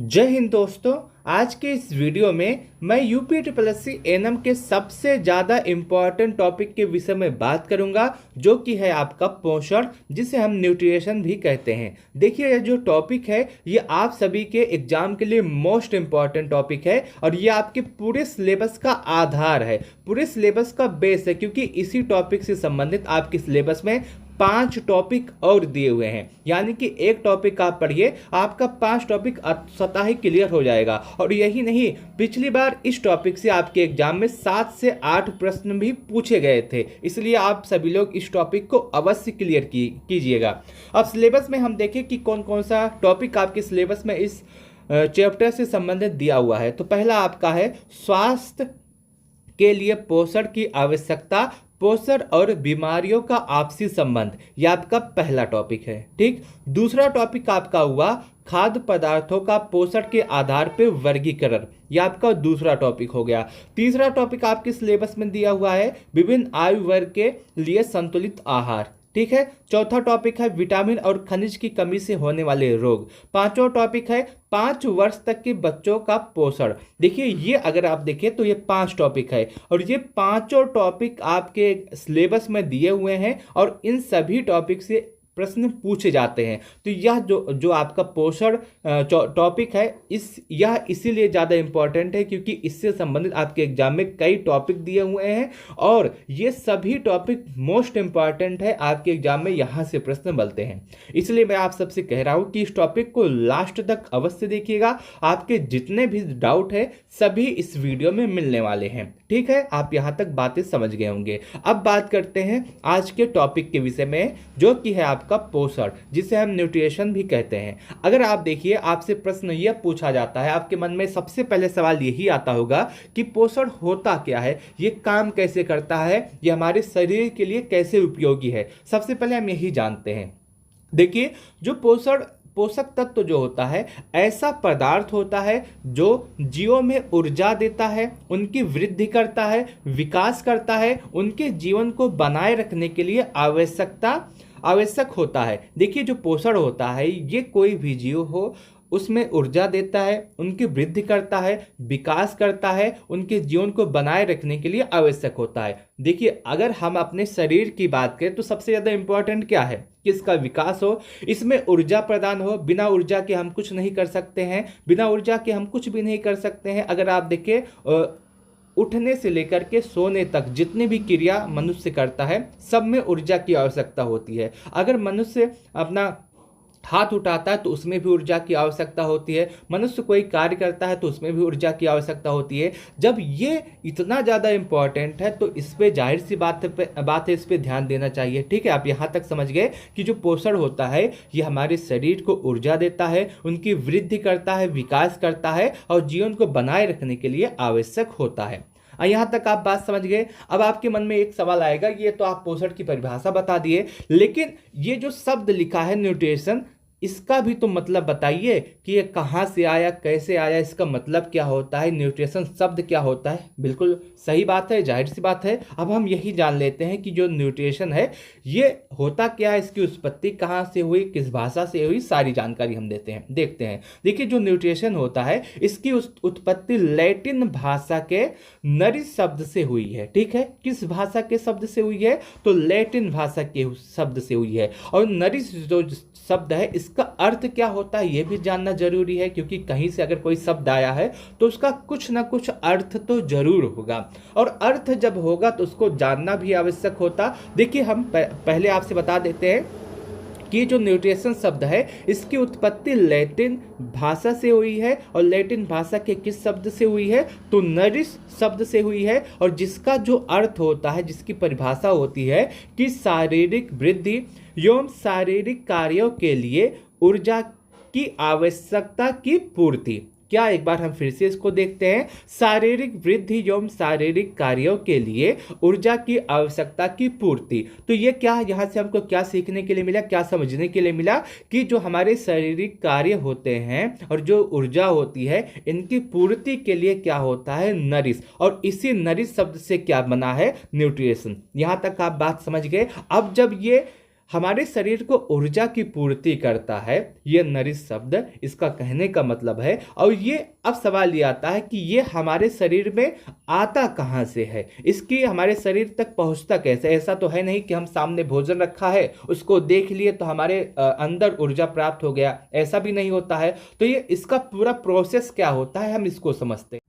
जय हिंद दोस्तों। आज के इस वीडियो में मैं UP triple S C NM के सबसे ज़्यादा इम्पॉर्टेंट टॉपिक के विषय में बात करूंगा, जो कि है आपका पोषण, जिसे हम न्यूट्रिशन भी कहते हैं। देखिए, यह जो टॉपिक है ये आप सभी के एग्जाम के लिए मोस्ट इम्पॉर्टेंट टॉपिक है और ये आपके पूरे सिलेबस का आधार है, पूरे सिलेबस का बेस है, क्योंकि इसी टॉपिक से संबंधित आपके सिलेबस में 5 टॉपिक और दिए हुए हैं। यानी कि एक टॉपिक आप पढ़िए, आपका 5 टॉपिक स्वतः ही क्लियर हो जाएगा। और यही नहीं, पिछली बार इस टॉपिक से आपके एग्जाम में 7 से 8 प्रश्न भी पूछे गए थे, इसलिए आप सभी लोग इस टॉपिक को अवश्य क्लियर कीजिएगा। अब सिलेबस में हम देखें कि कौन कौन सा टॉपिक आपके सिलेबस में इस चैप्टर से संबंधित दिया हुआ है। तो पहला आपका है स्वास्थ्य के लिए पोषण की आवश्यकता, पोषण और बीमारियों का आपसी संबंध, यह आपका पहला टॉपिक है। ठीक, दूसरा टॉपिक आपका हुआ खाद्य पदार्थों का पोषण के आधार पर वर्गीकरण, यह आपका दूसरा टॉपिक हो गया। तीसरा टॉपिक आपके सिलेबस में दिया हुआ है विभिन्न आयु वर्ग के लिए संतुलित आहार। ठीक है, चौथा टॉपिक है विटामिन और खनिज की कमी से होने वाले रोग। पांचवा टॉपिक है 5 वर्ष तक के बच्चों का पोषण। देखिए, ये अगर आप देखें तो ये 5 टॉपिक है और ये पांचों टॉपिक आपके सिलेबस में दिए हुए हैं और इन सभी टॉपिक से प्रश्न पूछे जाते हैं। तो यह जो आपका पोषण टॉपिक है, यह इसीलिए ज़्यादा इंपॉर्टेंट है क्योंकि इससे संबंधित आपके एग्जाम में कई टॉपिक दिए हुए हैं और ये सभी टॉपिक मोस्ट इंपॉर्टेंट है, आपके एग्जाम में यहाँ से प्रश्न बनते हैं। इसलिए मैं आप सबसे कह रहा हूँ कि इस टॉपिक को लास्ट तक अवश्य देखिएगा। आपके जितने भी डाउट है सभी इस वीडियो में मिलने वाले हैं। ठीक है, आप यहाँ तक बातें समझ गए होंगे। अब बात करते हैं आज के टॉपिक के विषय में, जो कि है का पोषण, जिसे हम न्यूट्रिशन भी कहते हैं। अगर आप देखिए, आपसे प्रश्न यह पूछा जाता है, आपके मन में सबसे पहले सवाल यही आता होगा कि पोषण होता क्या है, ये काम कैसे करता है, ये हमारे शरीर के लिए कैसे उपयोगी है। सबसे पहले हम यही जानते हैं। देखिए, जो पोषक तत्व जो होता है, ऐसा पदार्थ होता है जो जीवों में ऊर्जा देता है, उनकी वृद्धि करता है, विकास करता है, उनके जीवन को बनाए रखने के लिए आवश्यक होता है। देखिए, जो पोषण होता है ये कोई भी जीव हो उसमें ऊर्जा देता है, उनकी वृद्धि करता है, विकास करता है, उनके जीवन को बनाए रखने के लिए आवश्यक होता है। देखिए, अगर हम अपने शरीर की बात करें तो सबसे ज़्यादा इंपॉर्टेंट क्या है कि इसका विकास हो, इसमें ऊर्जा प्रदान हो। बिना ऊर्जा के हम कुछ नहीं कर सकते हैं, बिना ऊर्जा के हम कुछ भी नहीं कर सकते हैं। अगर आप देखें, उठने से लेकर के सोने तक जितनी भी क्रिया मनुष्य करता है, सब में ऊर्जा की आवश्यकता होती है। अगर मनुष्य अपना हाथ उठाता है तो उसमें भी ऊर्जा की आवश्यकता होती है, मनुष्य कोई कार्य करता है तो उसमें भी ऊर्जा की आवश्यकता होती है। जब ये इतना ज़्यादा इम्पॉर्टेंट है तो इस पर जाहिर सी बात है, इस पर ध्यान देना चाहिए। ठीक है, आप यहाँ तक समझ गए कि जो पोषण होता है ये हमारे शरीर को ऊर्जा देता है, उनकी वृद्धि करता है, विकास करता है और जीवन को बनाए रखने के लिए आवश्यक होता है। यहाँ तक आप बात समझ गए। अब आपके मन में एक सवाल आएगा, ये तो आप पोषण की परिभाषा बता दिए, लेकिन ये जो शब्द लिखा है न्यूट्रिशन, इसका भी तो मतलब बताइए कि ये कहाँ से आया, कैसे आया, इसका मतलब क्या होता है, न्यूट्रिशन शब्द क्या होता है। बिल्कुल सही बात है, जाहिर सी बात है। अब हम यही जान लेते हैं कि जो न्यूट्रिशन है ये होता क्या है, इसकी उत्पत्ति कहाँ से हुई, किस भाषा से हुई, सारी जानकारी हम देखते हैं। देखिए, जो न्यूट्रिशन होता है इसकी उत्पत्ति लैटिन भाषा के नरिश शब्द से हुई है। ठीक है, किस भाषा के शब्द से हुई है, तो लैटिन भाषा के शब्द से हुई है। और नरिश जो शब्द है इसका अर्थ क्या होता है ये भी जानना जरूरी है, क्योंकि कहीं से अगर कोई शब्द आया है तो उसका कुछ ना कुछ अर्थ तो जरूर होगा, और अर्थ जब होगा तो उसको जानना भी आवश्यक होता। देखिए, हम पहले आपसे बता देते हैं कि जो न्यूट्रिशन शब्द है इसकी उत्पत्ति लैटिन भाषा से हुई है, और लैटिन भाषा के किस शब्द से हुई है, तो नरिश शब्द से हुई है, और जिसका जो अर्थ होता है, जिसकी परिभाषा होती है कि शारीरिक वृद्धि एवं शारीरिक कार्यों के लिए ऊर्जा की आवश्यकता की पूर्ति। क्या, एक बार हम फिर से इसको देखते हैं। शारीरिक वृद्धि एवं शारीरिक कार्यों के लिए ऊर्जा की आवश्यकता की पूर्ति। तो ये क्या, यहाँ से हमको क्या सीखने के लिए मिला, क्या समझने के लिए मिला कि जो हमारे शारीरिक कार्य होते हैं और जो ऊर्जा होती है, इनकी पूर्ति के लिए क्या होता है, नरिश, और इसी नरिश शब्द से क्या बना है, न्यूट्रिशन। यहाँ तक आप बात समझ गए। अब जब ये हमारे शरीर को ऊर्जा की पूर्ति करता है, ये नरिश शब्द इसका कहने का मतलब है। और ये अब सवाल ये आता है कि ये हमारे शरीर में आता कहाँ से है, इसकी हमारे शरीर तक पहुंचता कैसे। ऐसा तो है नहीं कि हम सामने भोजन रखा है उसको देख लिए तो हमारे अंदर ऊर्जा प्राप्त हो गया, ऐसा भी नहीं होता है। तो ये इसका पूरा प्रोसेस क्या होता है हम इसको समझते हैं।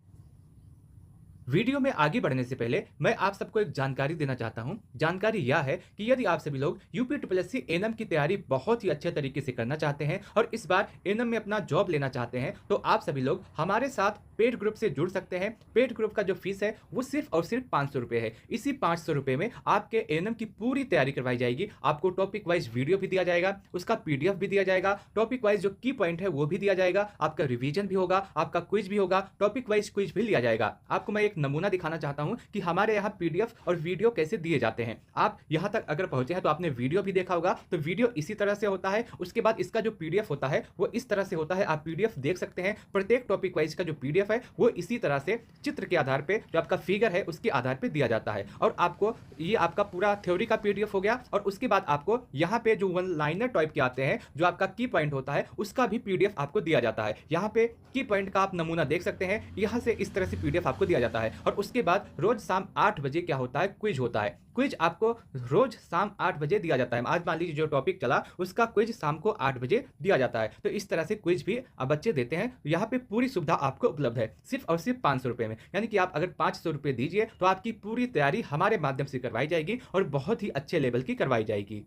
वीडियो में आगे बढ़ने से पहले मैं आप सबको एक जानकारी देना चाहता हूं। जानकारी यह है कि यदि आप सभी लोग यूपीट्रिपलएससी एनएम की तैयारी बहुत ही अच्छे तरीके से करना चाहते हैं और इस बार एनएम में अपना जॉब लेना चाहते हैं तो आप सभी लोग हमारे साथ पेड ग्रुप से जुड़ सकते हैं। पेड ग्रुप का जो फीस है वो सिर्फ और सिर्फ 500 रुपये है। इसी 500 रुपये में आपके एनएम की पूरी तैयारी करवाई जाएगी। आपको टॉपिक वाइज वीडियो भी दिया जाएगा, उसका पीडीएफ भी दिया जाएगा, टॉपिक वाइज जो की पॉइंट है वो भी दिया जाएगा, आपका रिवीजन भी होगा, आपका क्विज भी होगा, टॉपिक वाइज क्विज भी लिया जाएगा। आपको मैं एक नमूना दिखाना चाहता हूं कि हमारे यहाँ पीडीएफ और वीडियो कैसे दिए जाते हैं। आप यहां तक अगर पहुंचे हैं तो आपने वीडियो भी देखा होगा। तो वीडियो इसी तरह से होता है, उसके बाद इसका जो पीडीएफ होता है वो इस तरह से होता है। आप पीडीएफ देख सकते हैं। प्रत्येक टॉपिक वाइज का जो पीडीएफ है वो इसी तरह से चित्र के आधार पे जो आपका फिगर है उसके आधार पे दिया जाता है। और आपको ये आपका पूरा थ्योरी का पीडीएफ हो गया और उसके बाद आपको यहाँ पे जो वन लाइनर टाइप के आते हैं जो आपका की पॉइंट होता है उसका भी पीडीएफ आपको दिया जाता है। यहाँ पे की पॉइंट का आप नमूना देख सकते हैं। यहाँ से इस तरह से पीडीएफ आपको दिया जाता है और उसके बाद रोज शाम 8 बजे क्या होता है, क्विज होता है। क्विज आपको रोज शाम 8 बजे दिया जाता है। आज मान लीजिए जो टॉपिक चला उसका क्विज शाम को 8 बजे दिया जाता है। तो इस तरह से क्विज भी बच्चे देते हैं। यहाँ पे पूरी सुविधा आपको उपलब्ध है सिर्फ और सिर्फ 500 रुपये में। यानी कि आप अगर 500 रुपये दीजिए तो आपकी पूरी तैयारी हमारे माध्यम से करवाई जाएगी और बहुत ही अच्छे लेवल की करवाई जाएगी।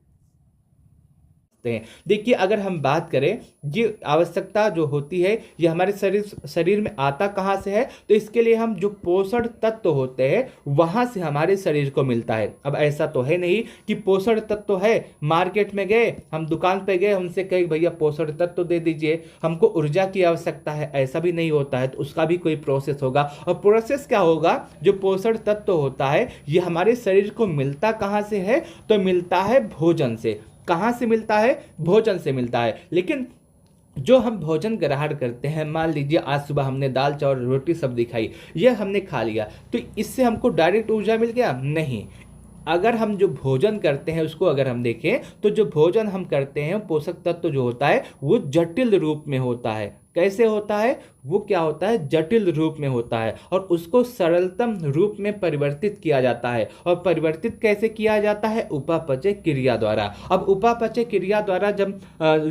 देखिए अगर हम बात करें ये आवश्यकता जो होती है ये हमारे शरीर में आता कहाँ से है, तो इसके लिए हम जो पोषण तत्व होते हैं वहां से हमारे शरीर को मिलता है। अब ऐसा तो है नहीं कि पोषण तत्व है, मार्केट में गए, हम दुकान पे गए, हमसे कहे भैया पोषण तत्व दे दीजिए, हमको ऊर्जा की आवश्यकता है, ऐसा भी नहीं होता है। तो उसका भी कोई प्रोसेस होगा और प्रोसेस क्या होगा, जो पोषण तत्व होता है ये हमारे शरीर को मिलता कहाँ से है, तो मिलता है भोजन से। कहाँ से मिलता है, भोजन से मिलता है। लेकिन जो हम भोजन ग्रहण करते हैं, मान लीजिए आज सुबह हमने दाल चावल रोटी सब्जी खाई, यह हमने खा लिया, तो इससे हमको डायरेक्ट ऊर्जा मिल गया? नहीं। अगर हम जो भोजन करते हैं उसको अगर हम देखें तो जो भोजन हम करते हैं पोषक तत्व जो होता है वो जटिल रूप में होता है। कैसे होता है, वो क्या होता है, जटिल रूप में होता है और उसको सरलतम रूप में परिवर्तित किया जाता है। और परिवर्तित कैसे किया जाता है, उपापचय क्रिया द्वारा। अब उपापचय क्रिया द्वारा जब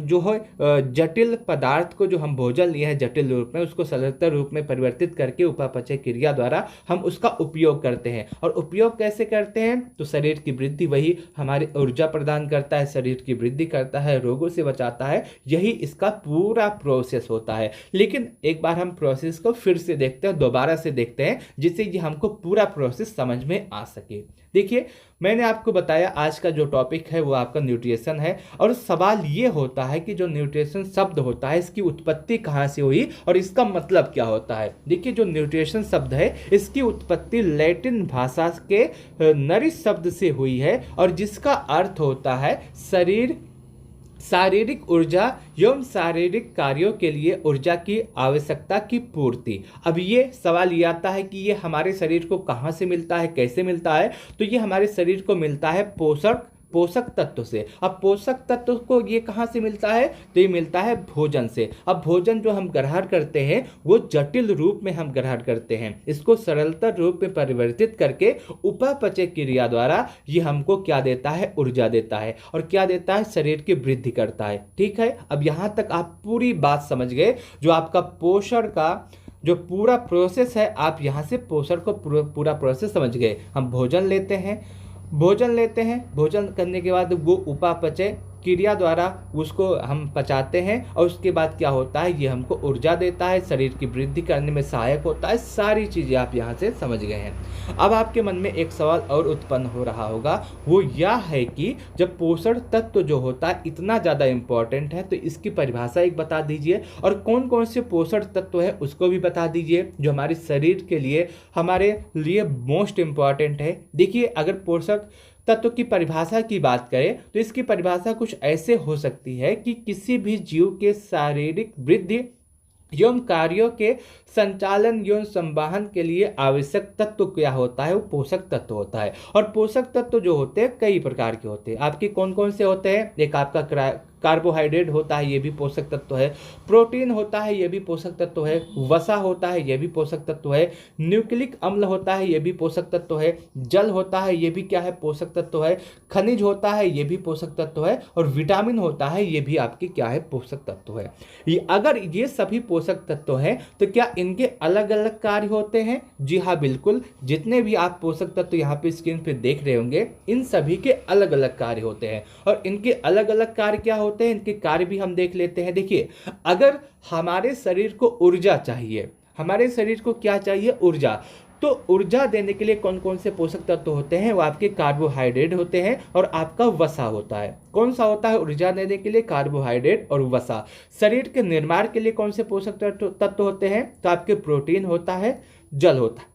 जो है जटिल पदार्थ को जो हम भोजन लिए हैं जटिल रूप में उसको सरलतम रूप में परिवर्तित करके उपापचय क्रिया द्वारा हम उसका उपयोग करते हैं। और उपयोग कैसे करते हैं, तो शरीर की वृद्धि, वही हमारी ऊर्जा प्रदान करता है, शरीर की वृद्धि करता है, रोगों से बचाता है, यही इसका पूरा प्रोसेस होता है। लेकिन एक बार हम प्रोसेस को फिर से देखते हैं, दोबारा से देखते हैं, जिससे ये हमको पूरा प्रोसेस समझ में आ सके। देखिए मैंने आपको बताया आज का जो टॉपिक है वो आपका न्यूट्रिशन है और सवाल ये होता है कि जो न्यूट्रिशन शब्द होता है इसकी उत्पत्ति कहाँ से हुई और इसका मतलब क्या होता है। देखिए जो न्यूट्रिशन शब्द है इसकी उत्पत्ति लैटिन भाषा के नरिश शब्द से हुई है और जिसका अर्थ होता है शारीरिक ऊर्जा एवं शारीरिक कार्यों के लिए ऊर्जा की आवश्यकता की पूर्ति। अब ये सवाल ये आता है कि ये हमारे शरीर को कहाँ से मिलता है, कैसे मिलता है, तो ये हमारे शरीर को मिलता है पोषक तत्व से। अब पोषक तत्व को ये कहाँ से मिलता है, तो ये मिलता है भोजन से। अब भोजन जो हम ग्रहण करते हैं वो जटिल रूप में हम ग्रहण करते हैं, इसको सरलतर रूप में परिवर्तित करके उपापचय क्रिया द्वारा ये हमको क्या देता है, ऊर्जा देता है। और क्या देता है, शरीर की वृद्धि करता है। ठीक है, अब यहाँ तक आप पूरी बात समझ गए। जो आपका पोषण का जो पूरा प्रोसेस है, आप यहाँ से पोषण को पूरा प्रोसेस समझ गए। हम भोजन लेते हैं, भोजन करने के बाद वो उपापचय क्रिया द्वारा उसको हम पचाते हैं और उसके बाद क्या होता है, ये हमको ऊर्जा देता है, शरीर की वृद्धि करने में सहायक होता है। सारी चीज़ें आप यहाँ से समझ गए हैं। अब आपके मन में एक सवाल और उत्पन्न हो रहा होगा, वो यह है कि जब पोषण तत्व जो होता है इतना ज़्यादा इम्पोर्टेंट है तो इसकी परिभाषा एक बता दीजिए और कौन कौन से पोषण तत्व है उसको भी बता दीजिए जो हमारे शरीर के लिए हमारे लिए मोस्ट इम्पॉर्टेंट है। देखिए अगर पोषक तत्व की परिभाषा की बात करें तो इसकी परिभाषा कुछ ऐसे हो सकती है कि किसी भी जीव के शारीरिक वृद्धि एवं कार्यों के संचालन एवं संवहन के लिए आवश्यक तत्व क्या होता है, वो पोषक तत्व होता है। और पोषक तत्व जो होते हैं कई प्रकार के होते हैं। आपके कौन कौन से होते हैं? एक आपका कार्बोहाइड्रेट होता है, ये भी पोषक तत्व है। प्रोटीन होता है, ये भी पोषक तत्व है। वसा होता है, ये भी पोषक तत्व है। न्यूक्लिक अम्ल होता है, ये भी पोषक तत्व है। जल होता है, ये भी क्या है? पोषक तत्व है। खनिज होता है, ये भी पोषक तत्व है। और विटामिन होता है, ये भी आपकी क्या है? पोषक तत्व है। अगर ये सभी पोषक तत्व हैं तो क्या इनके अलग अलग कार्य होते हैं? जी हाँ, बिल्कुल। जितने भी आप पोषक तत्व यहाँ पे स्क्रीन पे देख रहे होंगे, इन सभी के अलग अलग कार्य होते हैं। और इनके अलग अलग कार्य क्या होते हैं, इनके कार्य भी हम देख लेते हैं। देखिए, अगर हमारे शरीर को ऊर्जा चाहिए, हमारे शरीर को क्या चाहिए? ऊर्जा। तो ऊर्जा देने के लिए कौन कौन से पोषक तत्व होते हैं? वो आपके कार्बोहाइड्रेट होते हैं और आपका वसा होता है। कौन सा होता है ऊर्जा देने के लिए? कार्बोहाइड्रेट और वसा। शरीर के निर्माण के लिए कौन से पोषक तत्व होते हैं? तो आपके प्रोटीन होता है, जल होता है।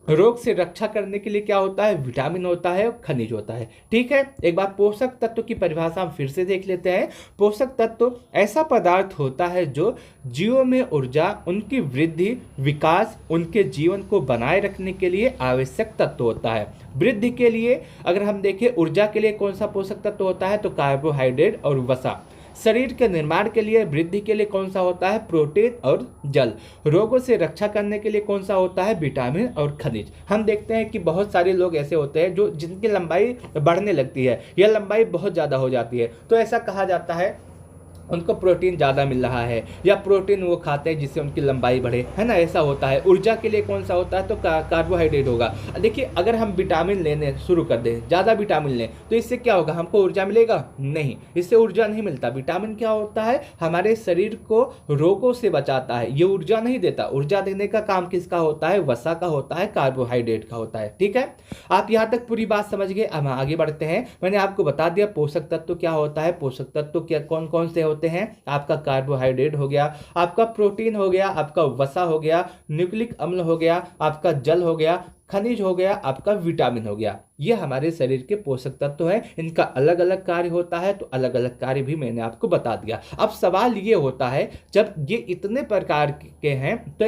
रोग से रक्षा करने के लिए क्या होता है? विटामिन होता है और खनिज होता है। ठीक है, एक बार पोषक तत्व की परिभाषा हम फिर से देख लेते हैं। पोषक तत्व ऐसा पदार्थ होता है जो जीवों में ऊर्जा, उनकी वृद्धि, विकास, उनके जीवन को बनाए रखने के लिए आवश्यक तत्व होता है। वृद्धि के लिए अगर हम देखें, ऊर्जा के लिए कौन सा पोषक तत्व होता है? तो कार्बोहाइड्रेट और वसा। शरीर के निर्माण के लिए, वृद्धि के लिए कौन सा होता है? प्रोटीन और जल। रोगों से रक्षा करने के लिए कौन सा होता है? विटामिन और खनिज। हम देखते हैं कि बहुत सारे लोग ऐसे होते हैं जो जिनकी लंबाई बढ़ने लगती है या लंबाई बहुत ज़्यादा हो जाती है, तो ऐसा कहा जाता है उनको प्रोटीन ज़्यादा मिल रहा है, या प्रोटीन वो खाते हैं जिससे उनकी लंबाई बढ़े, है ना? ऐसा होता है। ऊर्जा के लिए कौन सा होता है? तो कार्बोहाइड्रेट होगा। देखिए, अगर हम विटामिन लेने शुरू कर दें, ज़्यादा विटामिन लें, तो इससे क्या होगा? हमको ऊर्जा मिलेगा? नहीं, इससे ऊर्जा नहीं मिलता। विटामिन क्या होता है? हमारे शरीर को रोगों से बचाता है, ये ऊर्जा नहीं देता। ऊर्जा देने का काम किसका होता है? वसा का होता है, कार्बोहाइड्रेट का होता है। ठीक है, आप यहाँ तक पूरी बात समझ गए। अब आगे बढ़ते हैं। मैंने आपको बता दिया पोषक तत्व क्या होता है। पोषक तत्व क्या कौन कौन से होते हैं? आपका कार्बोहाइड्रेट हो गया, आपका प्रोटीन हो गया, आपका वसा हो गया, न्यूक्लिक अम्ल हो गया, आपका जल हो गया, खनिज हो गया, आपका विटामिन हो गया। ये हमारे शरीर के पोषक तत्व हैं। इनका अलग अलग कार्य होता है, तो अलग अलग कार्य भी मैंने आपको बता दिया। अब सवाल ये होता है, जब ये इतने प्रकार के हैं तो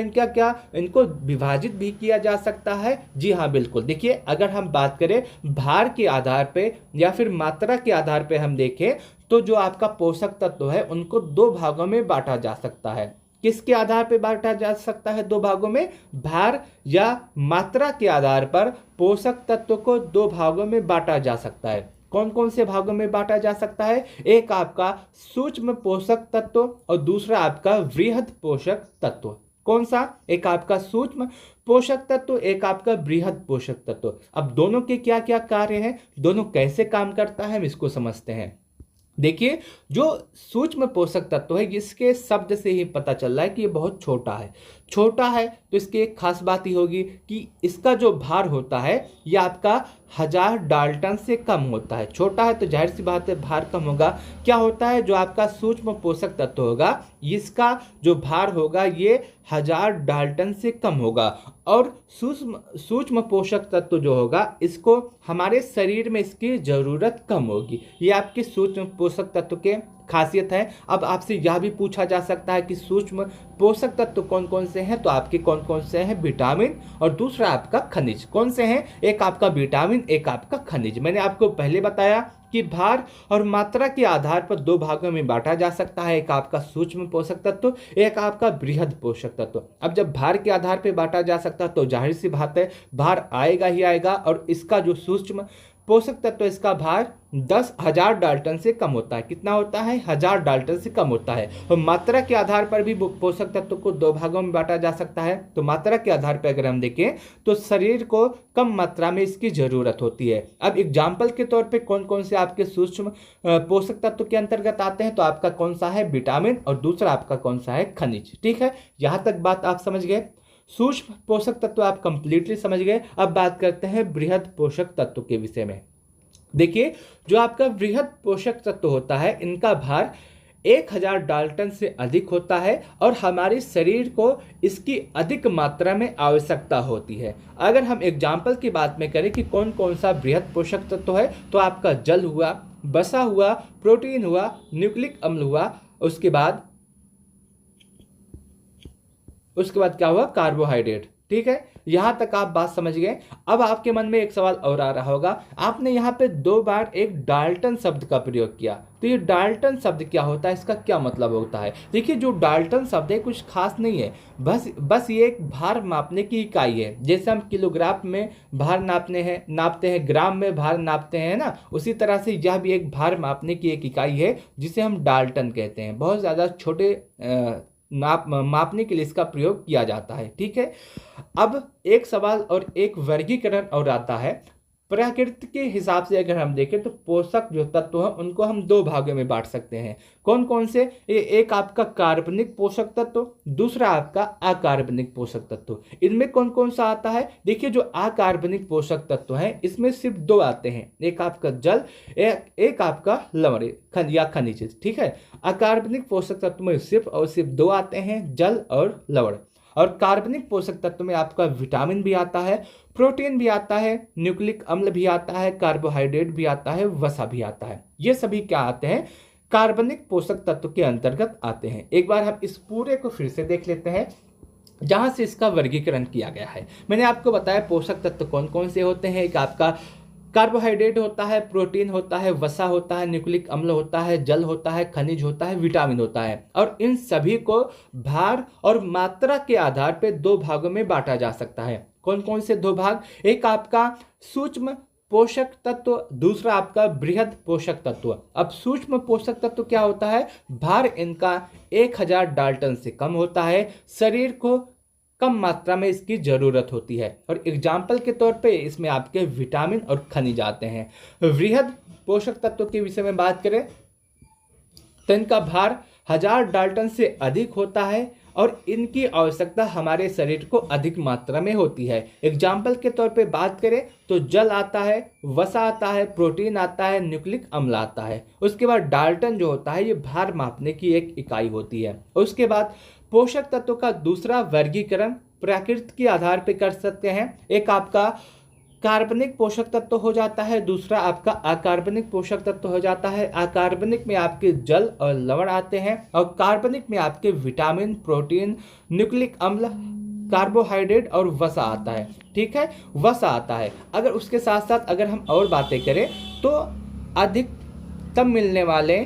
इनको विभाजित भी किया जा सकता है? जी हाँ, बिल्कुल। देखिए, अगर हम बात करें भार के आधार पे या फिर मात्रा के आधार पे हम देखें, तो जो आपका पोषक तत्व है उनको दो भागों में बांटा जा सकता है। किसके आधार पर बांटा जा सकता है? दो भागों में। भार या मात्रा के आधार पर पोषक तत्व को दो भागों में बांटा जा सकता है। कौन कौन से भागों में बांटा जा सकता है? एक आपका सूक्ष्म पोषक तत्व और दूसरा आपका वृहद पोषक तत्व। कौन सा? एक आपका सूक्ष्म पोषक तत्व, एक आपका बृहद पोषक तत्व। अब दोनों के क्या क्या कार्य हैं, दोनों कैसे काम करता है, हम इसको समझते हैं। देखिए, जो सूक्ष्म पोषक तत्व है, इसके शब्द से ही पता चल रहा है कि ये बहुत छोटा है। छोटा है तो इसकी एक खास बात ही होगी कि इसका जो भार होता है ये आपका 1000 डाल्टन से कम होता है। छोटा है तो जाहिर सी बात है भार कम होगा। क्या होता है? जो आपका सूक्ष्म पोषक तत्व होगा, इसका जो भार होगा ये 1000 डाल्टन से कम होगा। और सूक्ष्म पोषक तत्व जो होगा, इसको हमारे शरीर में इसकी ज़रूरत कम होगी। ये आपके सूक्ष्म पोषक तत्व के खासियत है। अब आपसे यह भी पूछा जा सकता है कि सूक्ष्म पोषक तत्व कौन कौन से हैं, तो आपके कौन कौन से हैं? विटामिन और दूसरा आपका खनिज। कौन से हैं? एक आपका विटामिन, एक आपका खनिज। मैंने आपको पहले बताया कि भार और मात्रा के आधार पर दो भागों में बांटा जा सकता है। एक आपका सूक्ष्म पोषक तत्व, एक आपका बृहद पोषक तत्व। अब जब भार के आधार पर बांटा जा सकता है तो जाहिर सी बात है भार आएगा ही आएगा। और इसका जो सूक्ष्म पोषक तत्व, इसका भार 10,000 डाल्टन से कम होता है। कितना होता है? 1000 डाल्टन से कम होता है। और मात्रा के आधार पर भी पोषक तत्व को दो भागों में बांटा जा सकता है। तो मात्रा के आधार पर अगर हम देखें तो शरीर को कम मात्रा में इसकी जरूरत होती है। अब एग्जाम्पल के तौर पे कौन कौन से आपके सूक्ष्म पोषक तत्व के अंतर्गत आते हैं, तो आपका कौन सा है? विटामिन और दूसरा आपका कौन सा है? खनिज। ठीक है, यहाँ तक बात आप समझ गए। सूक्ष्म पोषक तत्व आप कंप्लीटली समझ गए। अब बात करते हैं बृहद पोषक तत्व के विषय में। देखिए, जो आपका बृहद पोषक तत्व होता है, इनका भार 1000 डाल्टन से अधिक होता है और हमारे शरीर को इसकी अधिक मात्रा में आवश्यकता होती है। अगर हम एग्जाम्पल की बात में करें कि कौन कौन सा बृहद पोषक तत्व है, तो आपका जल हुआ, वसा हुआ, प्रोटीन हुआ, न्यूक्लिक अम्ल हुआ, उसके बाद उसके बाद क्या हुआ कार्बोहाइड्रेट। ठीक है, यहां तक आप बात समझ गए। अब आपके मन में एक सवाल और आ रहा होगा, आपने यहाँ पे 2 बार एक डाल्टन शब्द का प्रयोग किया, तो ये डाल्टन शब्द क्या होता है, इसका क्या मतलब होता है। देखिए जो डाल्टन शब्द है कुछ खास नहीं है, बस ये एक भार मापने की इकाई है। जैसे हम किलोग्राम में भार नापते हैं, ग्राम में भार नापते हैं ना, उसी तरह से यह भी एक भार मापने की एक इकाई है जिसे हम डाल्टन कहते हैं। बहुत ज़्यादा छोटे मापने के लिए इसका प्रयोग किया जाता है। ठीक है, अब एक सवाल और एक वर्गीकरण और आता है। प्रकृति के हिसाब से अगर हम देखें तो पोषक जो तत्व हैं उनको हम 2 भागों में बांट सकते हैं। कौन कौन से, एक आपका कार्बनिक पोषक तत्व, दूसरा आपका अकार्बनिक पोषक तत्व। इनमें कौन कौन सा आता है, देखिए जो अकार्बनिक पोषक तत्व हैं इसमें सिर्फ 2 आते हैं, एक आपका जल, एक आपका लवण या खनिज। ठीक है, अकार्बनिक पोषक तत्व में सिर्फ 2 आते हैं, जल और लवण। और कार्बनिक पोषक तत्व में आपका विटामिन भी आता है, प्रोटीन भी आता है, न्यूक्लिक अम्ल भी आता है, कार्बोहाइड्रेट भी आता है, वसा भी आता है। ये सभी क्या आते हैं, कार्बनिक पोषक तत्व के अंतर्गत आते हैं। एक बार हम इस पूरे को फिर से देख लेते हैं जहां से इसका वर्गीकरण किया गया है। मैंने आपको बताया पोषक तत्व कौन कौन से होते हैं। एक आपका कार्बोहाइड्रेट होता है, प्रोटीन होता है, वसा होता है, न्यूक्लिक अम्ल होता है, जल होता है, खनिज होता है, विटामिन होता है। और इन सभी को भार और मात्रा के आधार पर 2 भागों में बांटा जा सकता है। कौन कौन से 2 भाग, एक आपका सूक्ष्म पोषक तत्व, दूसरा आपका बृहद पोषक तत्व। अब सूक्ष्म पोषक तत्व क्या होता है, भार इनका 1000 डाल्टन से कम होता है, शरीर को कम मात्रा में इसकी जरूरत होती है। और एग्जाम्पल के तौर पे इसमें आपके विटामिन और खनिज आते हैं। वृहद पोषक तत्व के विषय में बात करें तो इनका भार 1000 डाल्टन से अधिक होता है और इनकी आवश्यकता हमारे शरीर को अधिक मात्रा में होती है। एग्जाम्पल के तौर पे बात करें तो जल आता है, वसा आता है, प्रोटीन आता है, न्यूक्लिक अम्ल आता है। उसके बाद डाल्टन जो होता है ये भार मापने की एक इकाई होती है। उसके बाद पोषक तत्वों का दूसरा वर्गीकरण प्रकृति के आधार पर कर सकते हैं। एक आपका कार्बनिक पोषक तत्व हो जाता है, दूसरा आपका अकार्बनिक पोषक तत्व हो जाता है। अकार्बनिक में आपके जल और लवण आते हैं और कार्बनिक में आपके विटामिन, प्रोटीन, न्यूक्लिक अम्ल, कार्बोहाइड्रेट और वसा आता है। ठीक है, वसा आता है। अगर उसके साथ साथ अगर हम और बातें करें तो अधिकतम मिलने वाले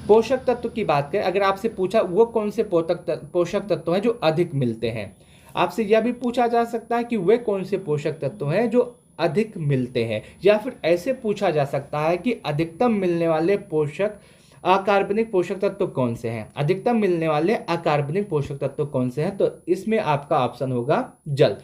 पोषक तत्व की बात करें, अगर आपसे पूछा वो कौन से पोषक तत्व हैं जो अधिक मिलते हैं, आपसे यह भी पूछा जा सकता है कि वे कौन से पोषक तत्व हैं जो अधिक मिलते हैं, या फिर ऐसे पूछा जा सकता है कि अधिकतम मिलने वाले पोषक अकार्बनिक पोषक तत्व कौन से हैं, अधिकतम मिलने वाले अकार्बनिक पोषक तत्व कौन से हैं। तो इसमें आपका ऑप्शन होगा जल,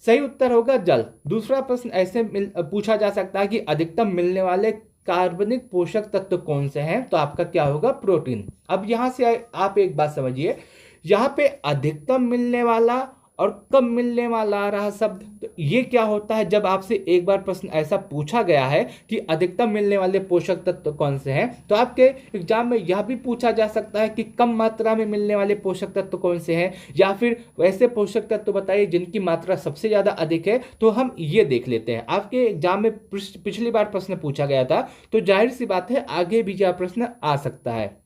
सही उत्तर होगा जल। दूसरा प्रश्न ऐसे पूछा जा सकता है कि अधिकतम मिलने वाले कार्बनिक पोषक तत्व कौन से हैं, तो आपका क्या होगा प्रोटीन। अब यहां से आप एक बात समझिए, यहां पे अधिकतम मिलने वाला और कम मिलने वाला आ रहा शब्द, तो ये क्या होता है, जब आपसे एक बार प्रश्न ऐसा पूछा गया है कि अधिकतम मिलने वाले पोषक तत्व कौन से हैं, तो आपके एग्जाम में यह भी पूछा जा सकता है कि कम मात्रा में मिलने वाले पोषक तत्व कौन से हैं, या फिर वैसे पोषक तत्व बताइए जिनकी मात्रा सबसे ज्यादा अधिक है। तो हम ये देख लेते हैं, आपके एग्जाम में पिछली बार प्रश्न पूछा गया था, तो जाहिर सी बात है आगे भी यह प्रश्न आ सकता है।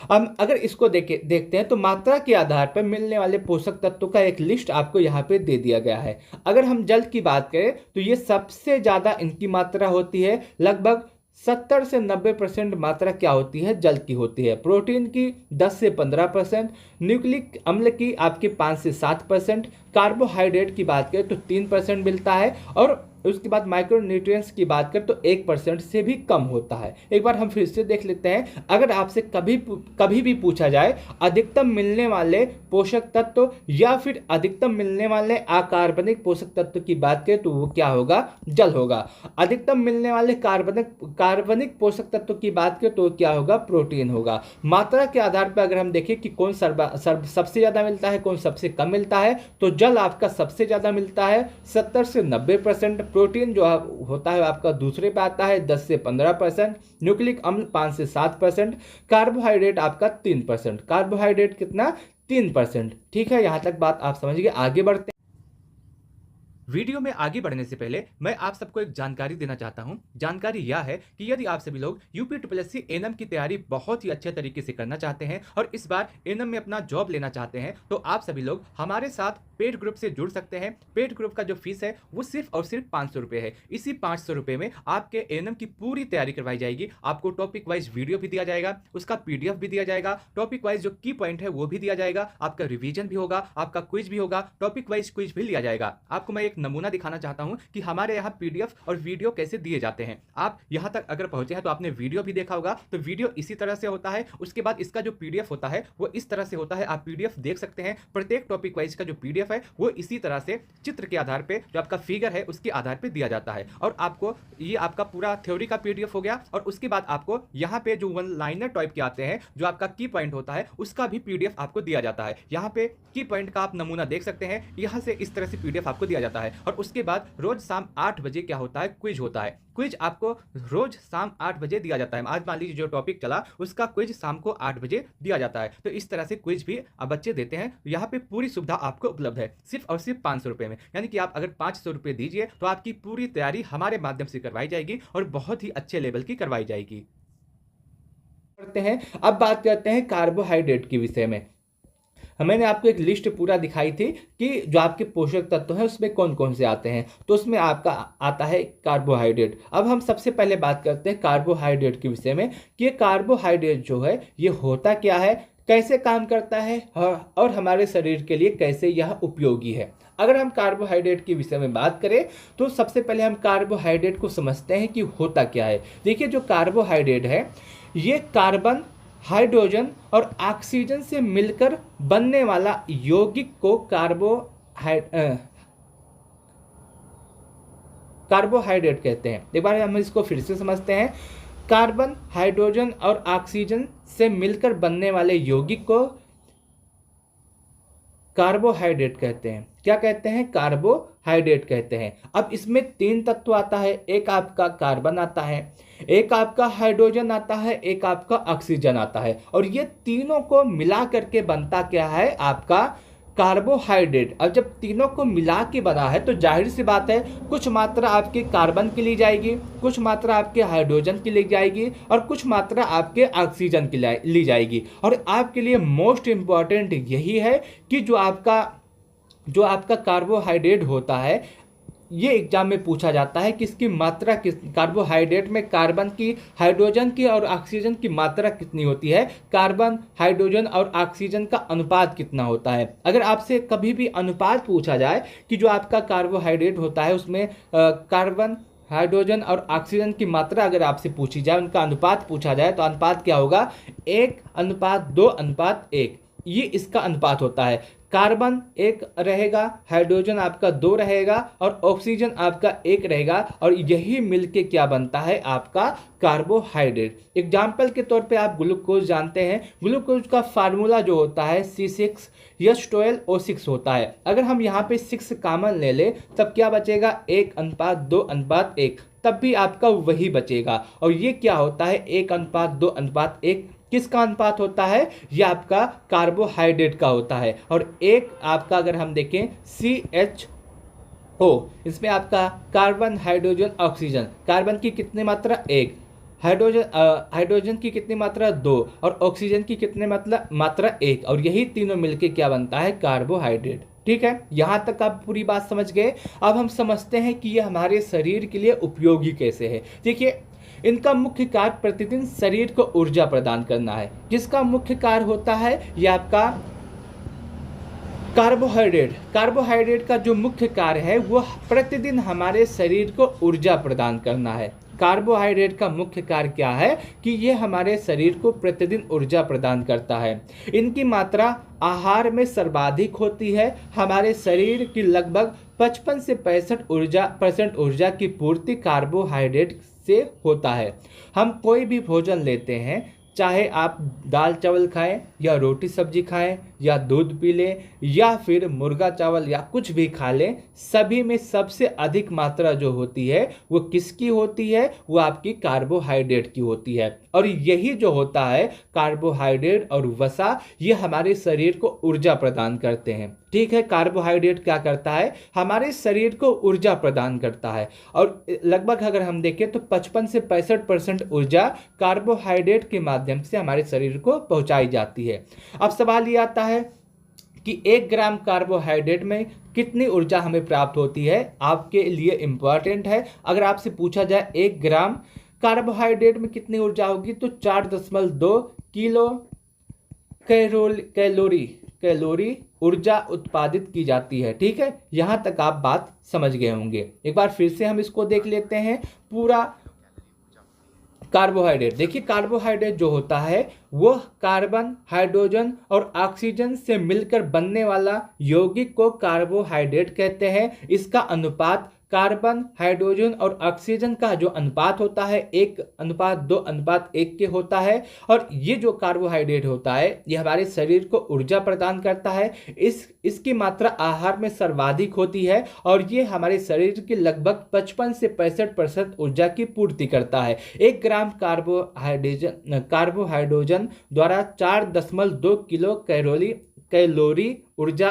अब अगर इसको देखते हैं तो मात्रा के आधार पर मिलने वाले पोषक तत्वों का एक लिस्ट आपको यहाँ पे दे दिया गया है। अगर हम जल की बात करें तो ये सबसे ज्यादा इनकी मात्रा होती है, लगभग 70 से 90% मात्रा क्या होती है, जल की होती है। प्रोटीन की 10 से 15%, न्यूक्लिक अम्ल की आपके 5 से 7%, कार्बोहाइड्रेट की बात करें तो 3% मिलता है, और उसके बाद माइक्रोन्यूट्रिएंट्स की बात करें तो 1% से भी कम होता है। एक बार हम फिर से देख लेते हैं, अगर आपसे कभी भी पूछा जाए अधिकतम मिलने वाले पोषक तत्व या फिर अधिकतम मिलने वाले अकार्बनिक पोषक तत्व की बात करें तो वो क्या होगा, जल होगा। अधिकतम मिलने वाले कार्बनिक पोषक तत्व की बात करें तो क्या होगा, प्रोटीन होगा। मात्रा के आधार पर अगर हम देखें कि कौन सबसे ज्यादा मिलता है, कौन सबसे कम मिलता है, तो जल आपका सबसे ज्यादा मिलता है 70 से 90%, प्रोटीन जो होता है आपका दूसरे पे आता है 10 से 15%, न्यूक्लिक अम्ल 5 से 7%, कार्बोहाइड्रेट आपका 3%। कार्बोहाइड्रेट कितना, 3%। ठीक है, यहां तक बात आप समझिए, आगे बढ़ते हैं। वीडियो में आगे बढ़ने से पहले मैं आप सबको एक जानकारी देना चाहता हूं। जानकारी यह है कि यदि आप सभी लोग UP triple S C NM की तैयारी बहुत ही अच्छे तरीके से करना चाहते हैं और इस बार एनएम में अपना जॉब लेना चाहते हैं तो आप सभी लोग हमारे साथ पेड ग्रुप से जुड़ सकते हैं। पेड ग्रुप का जो फीस है वो सिर्फ और सिर्फ 500 रुपये है। इसी 500 रुपये में आपके एनएम की पूरी तैयारी करवाई जाएगी। आपको टॉपिक वाइज वीडियो भी दिया जाएगा, उसका पीडीएफ भी दिया जाएगा, टॉपिक वाइज जो की पॉइंट है वो भी दिया जाएगा, आपका रिवीजन भी होगा, आपका क्विज भी होगा, टॉपिक वाइज क्विज भी लिया जाएगा। आपको मैं एक नमूना दिखाना चाहता हूं कि हमारे यहाँ पीडीएफ और वीडियो कैसे दिए जाते हैं। आप यहाँ तक अगर पहुंचे हैं तो आपने वीडियो भी देखा होगा। तो वीडियो इसी तरह से होता है, उसके बाद इसका जो पीडीएफ होता है वो इस तरह से होता है। आप पीडीएफ देख सकते हैं। प्रत्येक टॉपिक वाइज का जो पीडीएफ है वो इसी तरह से चित्र के आधार पे जो आपका फिगर है उसके आधार पे दिया जाता है। और आपको ये आपका पूरा थ्योरी का पीडीएफ हो गया और उसके बाद आपको यहाँ पे जो वन लाइनर टाइप के आते हैं जो आपका की पॉइंट होता है उसका भी पीडीएफ आपको दिया जाता है। यहाँ पे की पॉइंट का आप नमूना देख सकते हैं। यहाँ से इस तरह से पीडीएफ आपको दिया जाता है और उसके बाद रोज शाम 8 बजे क्या होता है, क्विज होता है। क्विज आपको रोज शाम 8 बजे दिया जाता है। आज मान लीजिए जो टॉपिक चला उसका क्विज शाम को 8 बजे दिया जाता है। तो इस तरह से क्विज भी बच्चे देते हैं। यहाँ पे पूरी सुविधा आपको उपलब्ध है सिर्फ और सिर्फ 500 रुपये में। यानी कि आप अगर 500 रुपये दीजिए तो आपकी पूरी तैयारी हमारे माध्यम से करवाई जाएगी और बहुत ही अच्छे लेवल की करवाई जाएगी। करते हैं अब बात करते हैं कार्बोहाइड्रेट के विषय में। मैंने आपको एक लिस्ट पूरा दिखाई थी कि जो आपके पोषक तत्व हैं उसमें कौन कौन से आते हैं। तो उसमें आपका आता है कार्बोहाइड्रेट। अब हम सबसे पहले बात करते हैं कार्बोहाइड्रेट के विषय में कि ये कार्बोहाइड्रेट जो है ये होता क्या है, कैसे काम करता है और हमारे शरीर के लिए कैसे यह उपयोगी है। अगर हम कार्बोहाइड्रेट के विषय में बात करें तो सबसे पहले हम कार्बोहाइड्रेट को समझते हैं कि होता क्या है। देखिए जो कार्बोहाइड्रेट है ये कार्बन, हाइड्रोजन और ऑक्सीजन से मिलकर बनने वाला यौगिक को कार्बोहाइड्रेट कहते हैं। एक बार हम इसको फिर से समझते हैं। कार्बन, हाइड्रोजन और ऑक्सीजन से मिलकर बनने वाले यौगिक को कार्बोहाइड्रेट कहते हैं। क्या कहते हैं? कार्बोहाइड्रेट कहते हैं। अब इसमें 3 तत्व आता है। एक आपका कार्बन आता है, एक आपका हाइड्रोजन आता है, एक आपका ऑक्सीजन आता है और ये तीनों को मिला करके बनता क्या है? आपका कार्बोहाइड्रेट। अब जब तीनों को मिला के बना है तो जाहिर सी बात है कुछ मात्रा आपके कार्बन की ली जाएगी, कुछ मात्रा आपके हाइड्रोजन की ली जाएगी और कुछ मात्रा आपके ऑक्सीजन की ली जाएगी। और आपके लिए मोस्ट इम्पॉर्टेंट यही है कि जो आपका कार्बोहाइड्रेट होता है ये एग्जाम में पूछा जाता है कि इसकी मात्रा किस, कार्बोहाइड्रेट में कार्बन की, हाइड्रोजन की और ऑक्सीजन की मात्रा कितनी होती है, कार्बन, हाइड्रोजन और ऑक्सीजन का अनुपात कितना होता है। अगर आपसे कभी भी अनुपात पूछा जाए कि जो आपका कार्बोहाइड्रेट होता है उसमें कार्बन, हाइड्रोजन और ऑक्सीजन की मात्रा अगर आपसे पूछी जाए, उनका अनुपात पूछा जाए तो अनुपात क्या होगा? 1:2:1। ये इसका अनुपात होता है। कार्बन 1 रहेगा, हाइड्रोजन आपका 2 रहेगा और ऑक्सीजन आपका 1 रहेगा और यही मिलके क्या बनता है? आपका कार्बोहाइड्रेट। एग्जाम्पल के तौर पे आप ग्लूकोज जानते हैं। ग्लूकोज का फार्मूला जो होता है C6H12O6 होता है। अगर हम यहाँ पे 6 कॉमन ले ले तब क्या बचेगा? 1:2:1। तब भी आपका वही बचेगा। और ये क्या होता है? 1:2:1 किसका अनुपात होता है? ये आपका कार्बोहाइड्रेट का होता है। और एक आपका अगर हम देखें CHO, इसमें आपका कार्बन, हाइड्रोजन, ऑक्सीजन। कार्बन की कितनी मात्रा? 1, हाइड्रोजन की कितनी मात्रा? 2 और ऑक्सीजन की कितनी मात्रा? 1। और यही तीनों मिलके क्या बनता है? कार्बोहाइड्रेट। ठीक है, यहां तक आप पूरी बात समझ गए। अब हम समझते हैं कि ये हमारे शरीर के लिए उपयोगी कैसे है। देखिए इनका मुख्य कार्य प्रतिदिन शरीर को ऊर्जा प्रदान करना है। जिसका मुख्य कार्य होता है ये आपका कार्बोहाइड्रेट। कार्बोहाइड्रेट का जो मुख्य कार्य है वो प्रतिदिन हमारे शरीर को ऊर्जा प्रदान करना है। कार्बोहाइड्रेट का मुख्य कार्य क्या है कि ये हमारे शरीर को प्रतिदिन ऊर्जा प्रदान करता है। इनकी मात्रा आहार में सर्वाधिक होती है। हमारे शरीर की लगभग 55 से 65% ऊर्जा की पूर्ति कार्बोहाइड्रेट से होता है। हम कोई भी भोजन लेते हैं, चाहे आप दाल चावल खाएं या रोटी सब्जी खाएं या दूध पी लें या फिर मुर्गा चावल या कुछ भी खा लें, सभी में सबसे अधिक मात्रा जो होती है वो किसकी होती है? वो आपकी कार्बोहाइड्रेट की होती है। और यही जो होता है कार्बोहाइड्रेट और वसा, ये हमारे शरीर को ऊर्जा प्रदान करते हैं। ठीक है, कार्बोहाइड्रेट क्या करता है, हमारे शरीर को ऊर्जा प्रदान करता है और लगभग अगर हम देखें तो 55 से 65% ऊर्जा कार्बोहाइड्रेट के माध्यम से हमारे शरीर को पहुंचाई जाती है। अब सवाल ये आता है कि 1 ग्राम कार्बोहाइड्रेट में कितनी ऊर्जा हमें प्राप्त होती है, आपके लिए इंपॉर्टेंट है। अगर आपसे पूछा जाए 1 ग्राम कार्बोहाइड्रेट में कितनी ऊर्जा होगी तो 4.2 किलो कैलोरी ऊर्जा उत्पादित की जाती है। ठीक है, यहां तक आप बात समझ गए होंगे। एक बार फिर से हम इसको देख लेते हैं पूरा। कार्बोहाइड्रेट, देखिए कार्बोहाइड्रेट जो होता है वो कार्बन, हाइड्रोजन और ऑक्सीजन से मिलकर बनने वाला यौगिक को कार्बोहाइड्रेट कहते हैं। इसका अनुपात कार्बन, हाइड्रोजन और ऑक्सीजन का जो अनुपात होता है 1:2:1 के होता है। और ये जो कार्बोहाइड्रेट होता है ये हमारे शरीर को ऊर्जा प्रदान करता है। इसकी मात्रा आहार में सर्वाधिक होती है और ये हमारे शरीर की लगभग 55 से 65% ऊर्जा की पूर्ति करता है। 1 ग्राम कार्बोहाइड्रोजन द्वारा 4.2 किलो कैलोरी ऊर्जा